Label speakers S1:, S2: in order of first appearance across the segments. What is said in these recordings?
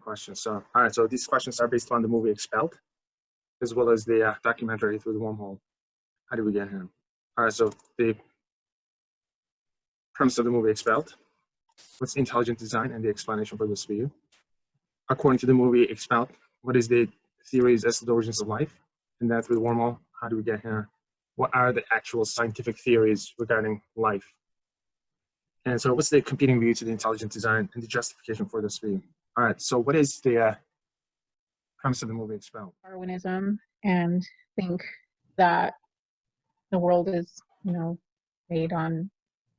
S1: questions. So, all right, so these questions are based on the movie Expelled, as well as the documentary Through the Wormhole. How did we get here? All right, so the premise of the movie Expelled. What's intelligent design and the explanation for this view? According to the movie Expelled, what is the theories as to the origins of life? And then Through the Wormhole, how do we get here? What are the actual scientific theories regarding life? And so what's the competing view to the intelligent design and the justification for this view? All right, so what is the premise of the movie Expelled?
S2: Darwinism, and think that the world is, made on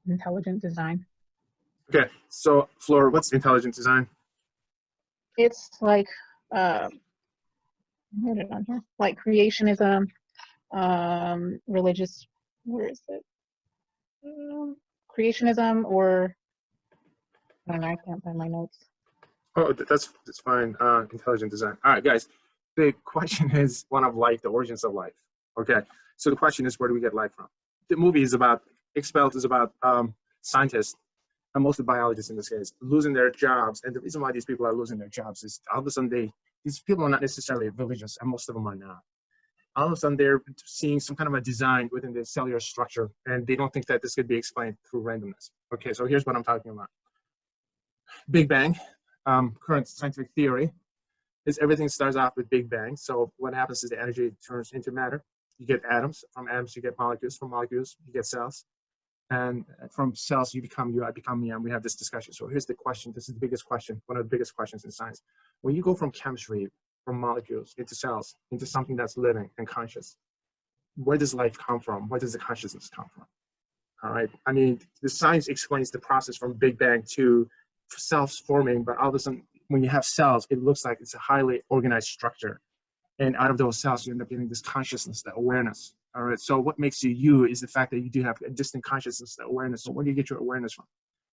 S2: intelligent design.
S1: Okay, so Flora, what's intelligent design?
S2: It's like, I wrote it on here, like creationism, religious, where is it? Creationism, or I don't know, I can't find my notes.
S1: Oh, that's fine. Intelligent design. All right, guys. The question is one of life, the origins of life. Okay, so the question is, where do we get life from? The movie is about, Expelled is about scientists, and mostly biologists in this case, losing their jobs. And the reason why these people are losing their jobs is all of a sudden these people are not necessarily religious, and most of them are not. All of a sudden they're seeing some kind of a design within the cellular structure, and they don't think that this could be explained through randomness. Okay, so here's what I'm talking about. Big Bang, current scientific theory is everything starts off with Big Bang. So what happens is the energy turns into matter. You get atoms. From atoms, you get molecules. From molecules, you get cells. And from cells, you become you, I become me, and we have this discussion. So here's the question. This is the biggest question, one of the biggest questions in science. When you go from chemistry, from molecules into cells, into something that's living and conscious, where does life come from? Where does the consciousness come from? All right. I mean, the science explains the process from Big Bang to cells forming, but all of a sudden, when you have cells, it looks like it's a highly organized structure. And out of those cells, you end up getting this consciousness, the awareness. All right. So what makes you you is the fact that you do have a distinct consciousness, the awareness. So where do you get your awareness from?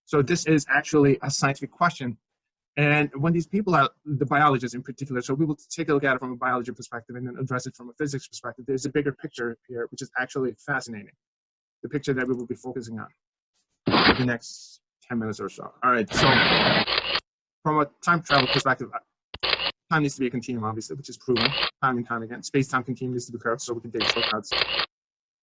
S1: So this is actually a scientific question. And when these people are, the biologists in particular, so we will take a look at it from a biology perspective and then address it from a physics perspective. There's a bigger picture here, which is actually fascinating. The picture that we will be focusing on for the next 10 minutes or so. All right, so from a time travel perspective, time needs to be a continuum, obviously, which is proven time and time again. Space-time continuum needs to be curved so we can take shortcuts.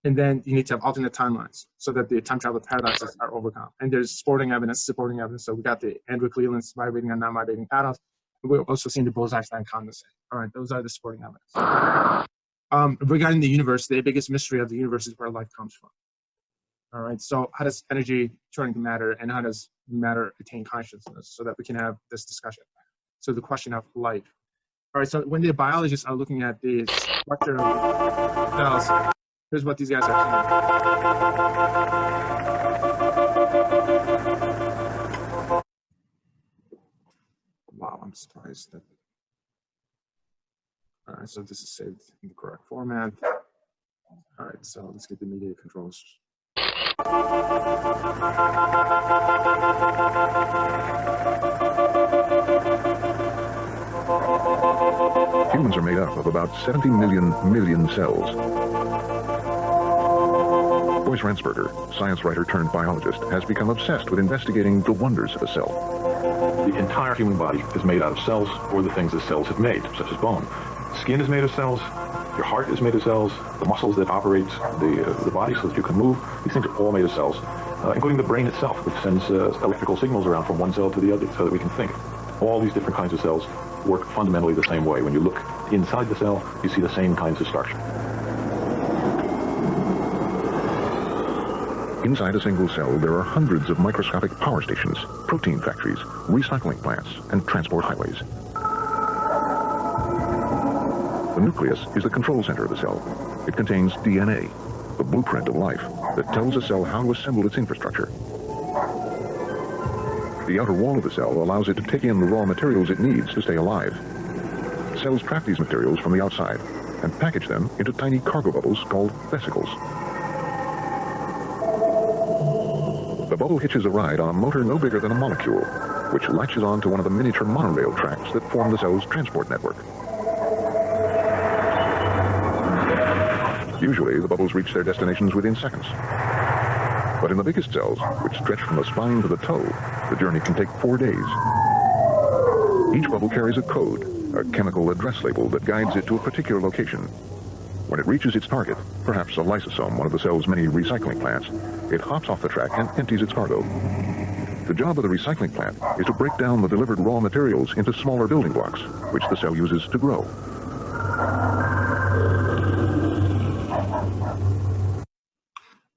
S1: And then you need to have alternate timelines so that the time travel paradoxes are overcome. And there's supporting evidence. So we got the Andrew Cleveland's vibrating and non-vibrating patterns. We're also seeing the Bose-Einstein condensate. All right, those are the supporting evidence. Regarding the universe, the biggest mystery of the universe is where life comes from. All right, so how does energy turn into matter, and how does matter attain consciousness, so that we can have this discussion? So the question of life. All right, so when the biologists are looking at the structure of cells, here's what these guys are saying. Wow, I'm surprised that. All right, so this is saved in the correct format. All right, so let's get the media controls.
S3: Humans are made up of about 70 million cells. Boyce Ransberger, science writer turned biologist, has become obsessed with investigating the wonders of a cell.
S4: The entire human body is made out of cells, or the things that cells have made, such as bone. Skin is made of cells. Your heart is made of cells. The muscles that operate the body so that you can move, these things are all made of cells, including the brain itself, which sends electrical signals around from one cell to the other so that we can think. All these different kinds of cells work fundamentally the same way. When you look inside the cell, you see the same kinds of structure.
S3: Inside a single cell, there are hundreds of microscopic power stations, protein factories, recycling plants, and transport highways. The nucleus is the control center of the cell. It contains DNA, the blueprint of life, that tells a cell how to assemble its infrastructure. The outer wall of the cell allows it to take in the raw materials it needs to stay alive. Cells trap these materials from the outside and package them into tiny cargo bubbles called vesicles. The bubble hitches a ride on a motor no bigger than a molecule, which latches on to one of the miniature monorail tracks that form the cell's transport network. Usually, the bubbles reach their destinations within seconds. But in the biggest cells, which stretch from the spine to the toe, the journey can take 4 days. Each bubble carries a code, a chemical address label that guides it to a particular location. When it reaches its target, perhaps a lysosome, one of the cell's many recycling plants, it hops off the track and empties its cargo. The job of the recycling plant is to break down the delivered raw materials into smaller building blocks, which the cell uses to grow.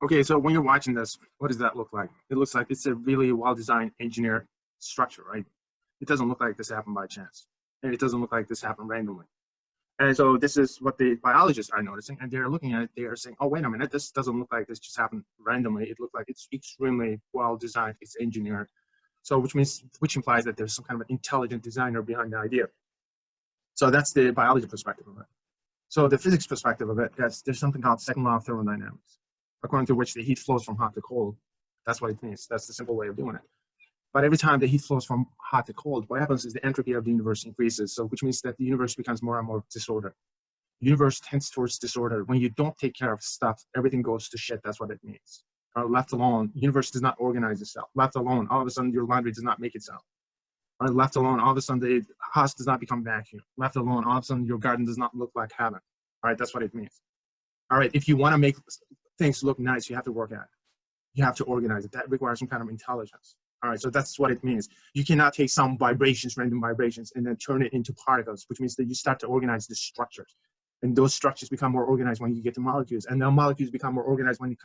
S1: Okay, so when you're watching this, what does that look like? It looks like it's a really well-designed, engineered structure, right? It doesn't look like this happened by chance, and it doesn't look like this happened randomly. And so this is what the biologists are noticing, and they're looking at it, they are saying, oh, wait a minute, this doesn't look like this just happened randomly. It looks like it's extremely well-designed, it's engineered. So which implies that there's some kind of an intelligent designer behind the idea. So that's the biology perspective of it. So the physics perspective of it, there's something called second law of thermodynamics, according to which the heat flows from hot to cold. That's what it means. That's the simple way of doing it. But every time the heat flows from hot to cold, what happens is the entropy of the universe increases. So which means that the universe becomes more and more disordered. The universe tends towards disorder. When you don't take care of stuff, everything goes to shit. That's what it means. Left alone, the universe does not organize itself. Left alone, all of a sudden your laundry does not make itself. Left alone, all of a sudden the house does not become vacuum. Left alone, all of a sudden your garden does not look like heaven. All right, that's what it means. All right, if you want to make things look nice, you have to work at it. You have to organize it. That requires some kind of intelligence. All right, so that's what it means. You cannot take some vibrations, random vibrations, and then turn it into particles, which means that you start to organize the structures. And those structures become more organized when you get to molecules. And then molecules become more organized when it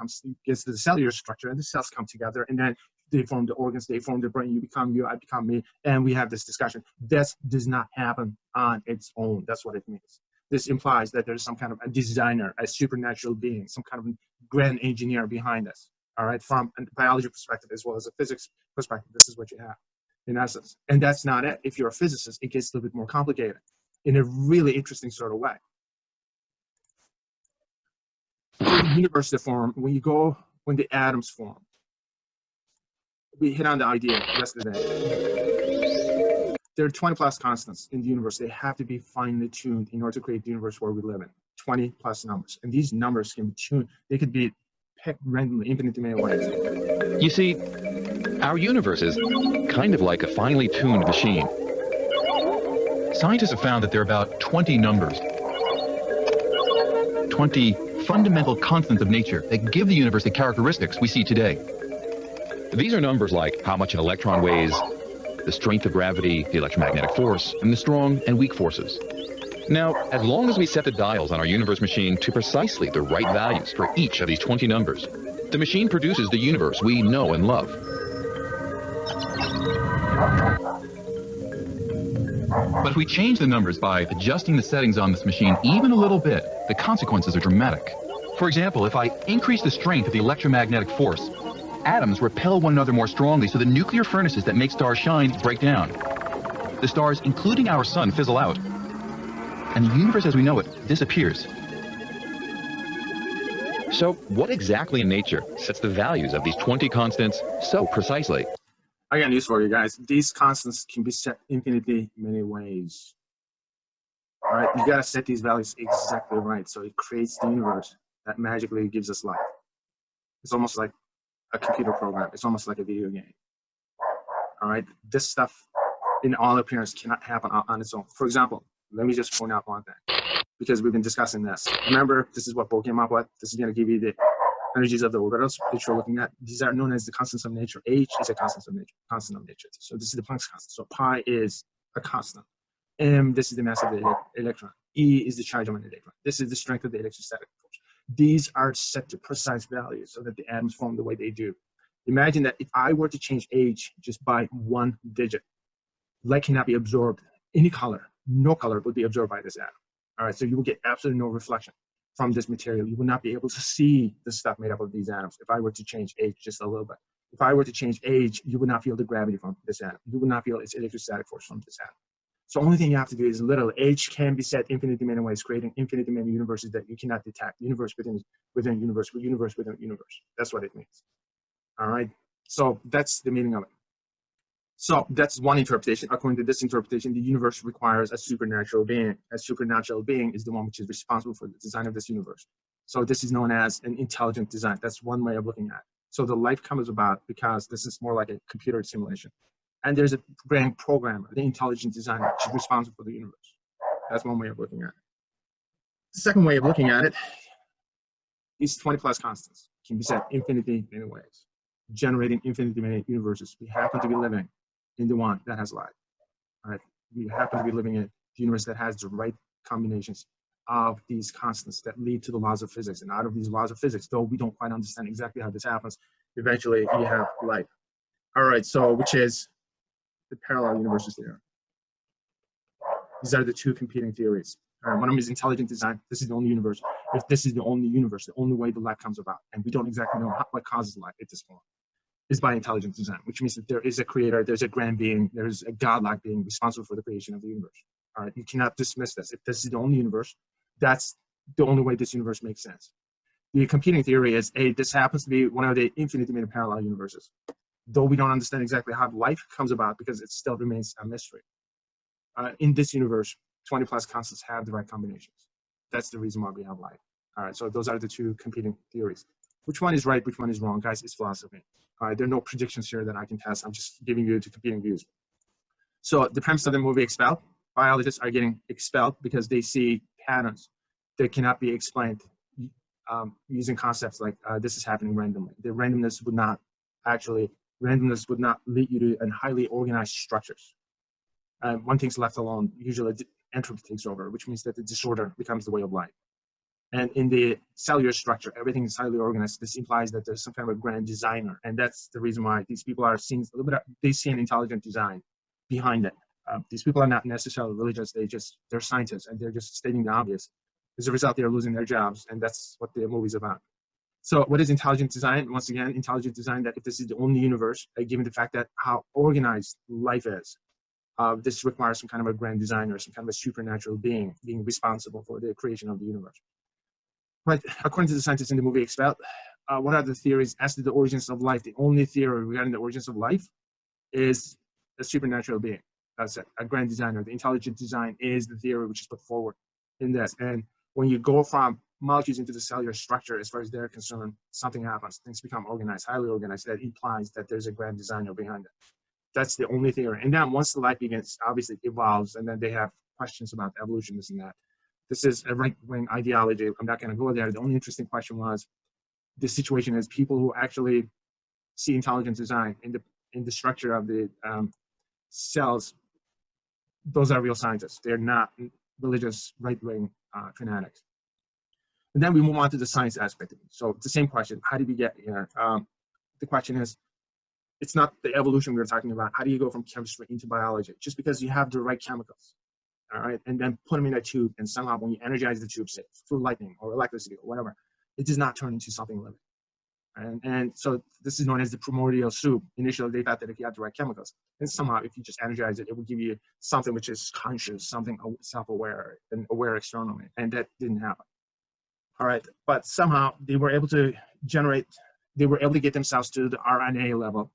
S1: gets to the cellular structure, and the cells come together, and then they form the organs, they form the brain, you become you, I become me, and we have this discussion. This does not happen on its own. That's what it means. This implies that there's some kind of a designer, a supernatural being, some kind of a grand engineer behind us. All right, from a biology perspective as well as a physics perspective, this is what you have in essence. And that's not it. If you're a physicist, it gets a little bit more complicated in a really interesting sort of way. For the universe to form, when the atoms form, we hit on the idea yesterday. There are 20 plus constants in the universe. They have to be finely tuned in order to create the universe where we live in. 20 plus numbers. And these numbers can be tuned. They could be picked randomly, infinitely many ways.
S5: You see, our universe is kind of like a finely tuned machine. Scientists have found that there are about 20 numbers, 20 fundamental constants of nature that give the universe the characteristics we see today. These are numbers like how much an electron weighs, the strength of gravity, the electromagnetic force, and the strong and weak forces. Now, as long as we set the dials on our universe machine to precisely the right values for each of these 20 numbers, the machine produces the universe we know and love. But if we change the numbers by adjusting the settings on this machine even a little bit, the consequences are dramatic. For example, if I increase the strength of the electromagnetic force, atoms repel one another more strongly, so the nuclear furnaces that make stars shine break down. The stars, including our sun, fizzle out, and the universe as we know it disappears. So what exactly in nature sets the values of these 20 constants so precisely?
S1: I got news for you guys. These constants can be set infinitely many ways. All right, you gotta set these values exactly right so it creates the universe that magically gives us life. It's almost like a computer program. It's almost like a video game. All right, this stuff in all appearance cannot happen on its own. For example, let me just point out one thing, because we've been discussing this. Remember, this is what Bo came up with. This is going to give you the energies of the orbitals that you're looking at. These are known as the constants of nature. H is a constant of nature. So this is the Planck's constant. So pi is a constant. M, this is the mass of the electron. E is the charge on the electron. This is the strength of the electrostatic force. These are set to precise values so that the atoms form the way they do. Imagine that if I were to change H just by one digit, light cannot be absorbed. Any color, no color would be absorbed by this atom. All right, so you will get absolutely no reflection from this material. You will not be able to see the stuff made up of these atoms if I were to change H just a little bit. If I were to change H, you would not feel the gravity from this atom. You would not feel its electrostatic force from this atom. So the only thing you have to do is literally H can be set infinitely many ways, creating infinitely many universes that you cannot detect. Universe within universe, universe within universe. That's what it means. All right, so that's the meaning of it. So that's one interpretation. According to this interpretation, the universe requires a supernatural being. A supernatural being is the one which is responsible for the design of this universe. So this is known as an intelligent design. That's one way of looking at it. So the life comes about because this is more like a computer simulation. and there's a grand programmer, the intelligent designer, which is responsible for the universe. That's one way of looking at it. The second way of looking at it, these 20 plus constants can be said infinitely many ways, generating infinitely many universes. We happen to be living in the one that has life. All right, we happen to be living in the universe that has the right combinations of these constants that lead to the laws of physics. And out of these laws of physics, though we don't quite understand exactly how this happens, eventually we have life. All right, so which is the parallel universes there. These are the two competing theories. One of them is intelligent design. This is the only universe. If this is the only universe, the only way the life comes about, and we don't exactly know what causes life at this point, is by intelligent design, which means that there is a creator, there's a grand being, there's a godlike being responsible for the creation of the universe. All right, you cannot dismiss this. If this is the only universe, that's the only way this universe makes sense. The competing theory is, this happens to be one of the infinitely many parallel universes, though we don't understand exactly how life comes about because it still remains a mystery. In this universe, 20 plus constants have the right combinations. That's the reason why we have life. All right, so those are the two competing theories. Which one is right, which one is wrong, guys? It's philosophy. All right, there are no predictions here that I can test. I'm just giving you the competing views. So the premise of the movie Expelled, biologists are getting expelled because they see patterns that cannot be explained using concepts like this is happening randomly. The randomness would not lead you to highly organized structures. When things left alone, usually entropy takes over, which means that the disorder becomes the way of life. And in the cellular structure, everything is highly organized. This implies that there's some kind of a grand designer, and that's the reason why these people are seeing a little bit. They see an intelligent design behind it. These people are not necessarily religious; they're scientists, and they're just stating the obvious. As a result, they're losing their jobs, and that's what the movie's about. So, what is intelligent design? Once again, intelligent design. That if this is the only universe, given the fact that how organized life is, this requires some kind of a grand designer, some kind of a supernatural being responsible for the creation of the universe. But according to the scientists in the movie Expelled, what are the theories as to the origins of life? The only theory regarding the origins of life is a supernatural being. That's it, a grand designer. The intelligent design is the theory which is put forward in this. And when you go from molecules into the cellular structure, as far as they're concerned, something happens. Things become organized, highly organized. That implies that there's a grand designer behind it. That's the only theory. And then once the life begins, obviously it evolves, and then they have questions about evolution, this and that. This is a right-wing ideology. I'm not going to go there. The only interesting question was, the situation is people who actually see intelligent design in the structure of the cells, those are real scientists. They're not religious right-wing fanatics. And then we move on to the science aspect of it. So it's the same question. How did we get here? The question is, it's not the evolution we were talking about. How do you go from chemistry into biology? Just because you have the right chemicals, all right, and then put them in a tube, and somehow when you energize the tube, say through lightning or electricity or whatever, it does not turn into something living. And so this is known as the primordial soup. Initially, they thought that if you had the right chemicals, and somehow if you just energize it, it would give you something which is conscious, something self-aware and aware externally, and that didn't happen. All right, but somehow they were able to get themselves to the RNA level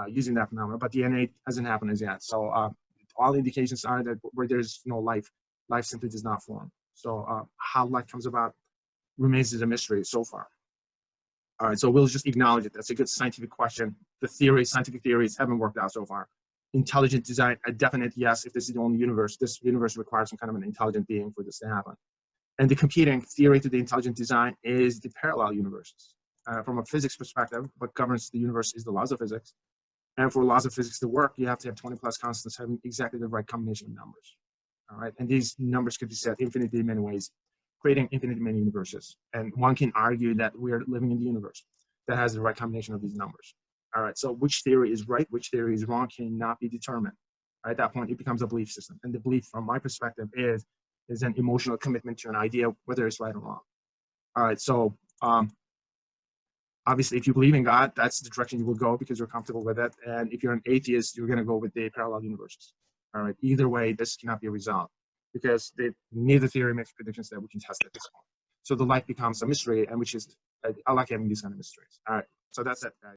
S1: using that phenomenon, but DNA hasn't happened as yet. So all indications are that where there's no life, life simply does not form. So how life comes about remains as a mystery so far. All right, so we'll just acknowledge it. That's a good scientific question. The scientific theories haven't worked out so far. Intelligent design, a definite yes. If this is the only universe, this universe requires some kind of an intelligent being for this to happen. And the competing theory to the intelligent design is the parallel universes. From a physics perspective, what governs the universe is the laws of physics. And for laws of physics to work, you have to have 20 plus constants having exactly the right combination of numbers. All right, and these numbers could be set infinitely many ways, creating infinitely many universes. And one can argue that we're living in the universe that has the right combination of these numbers. All right, so which theory is right, which theory is wrong cannot be determined. At that point, it becomes a belief system. And the belief, from my perspective, is an emotional commitment to an idea, whether it's right or wrong. All right, so obviously, if you believe in God, that's the direction you will go because you're comfortable with it. And if you're an atheist, you're going to go with the parallel universes. All right, either way, this cannot be resolved because neither theory makes predictions that we can test at this point. So the life becomes a mystery, and which is, I like having these kind of mysteries. All right, so that's it, guys.